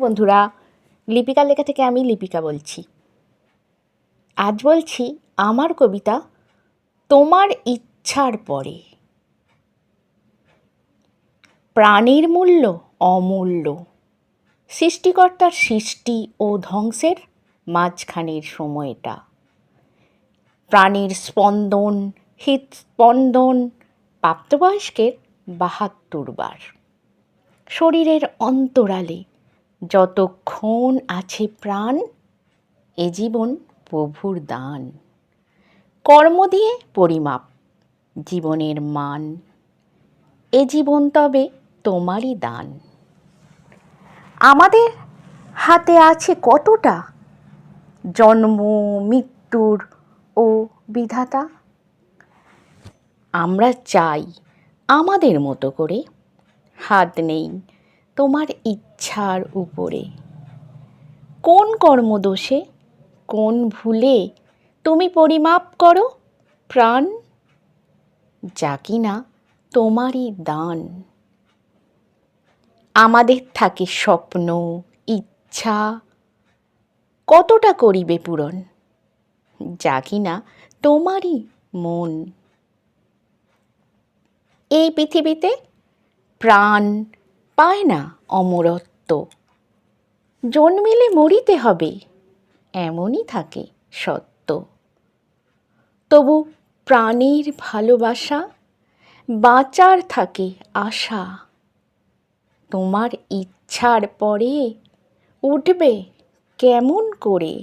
বন্ধুরা, লিপিকার লেখা থেকে আমি লিপিকা বলছি। আজ বলছি আমার কবিতা তোমার ইচ্ছার পরে। প্রাণীর মূল্য অমূল্য, সৃষ্টিকর্তার সৃষ্টি ও ধ্বংসের মাঝখানের সময়টা। প্রাণীর স্পন্দন, হৃৎস্পন্দন প্রাপ্তবয়স্কের ৭২ বার। শরীরের অন্তরালে যতক্ষণ আছে প্রাণ, এ জীবন প্রভুর দান। কর্ম দিয়ে পরিমাপ জীবনের মান, এ জীবন তবে তোমারই দান। আমাদের হাতে আছে কতটা জন্ম মৃত্যুর ও বিধাতা। আমরা চাই আমাদের মতো করে, হাত নেই তোমার ইচ্ছার উপরে। কোন কর্মদোষে কোন ভুলে তুমি পরিমাপ করো প্রাণ, যা কিনা তোমারই দান। আমাদের থাকে স্বপ্ন ইচ্ছা, কতটা করিবে পূরণ, যা কিনা তোমারই মন। এই পৃথিবীতে প্রাণ পায় না অমরত্ব, জন্মিলে মরিতে হবে এমনই থাকে সত্য। তবু প্রাণীর ভালোবাসা, বাঁচার থাকে আশা। তোমার ইচ্ছার পরে উঠবে কেমন করে।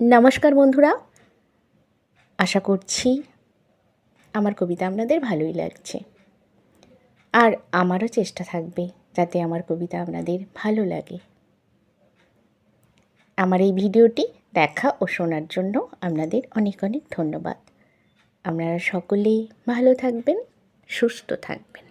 নমস্কার বন্ধুরা, আশা করছি আমার কবিতা আপনাদের ভালোই লাগছে, আর আমারও চেষ্টা থাকবে যাতে আমার কবিতা আপনাদের ভালো লাগে। আমার এই ভিডিওটি দেখা ও শোনার জন্য আপনাদের অনেক অনেক ধন্যবাদ। আপনারা সকলেই ভালো থাকবেন, সুস্থ থাকবেন।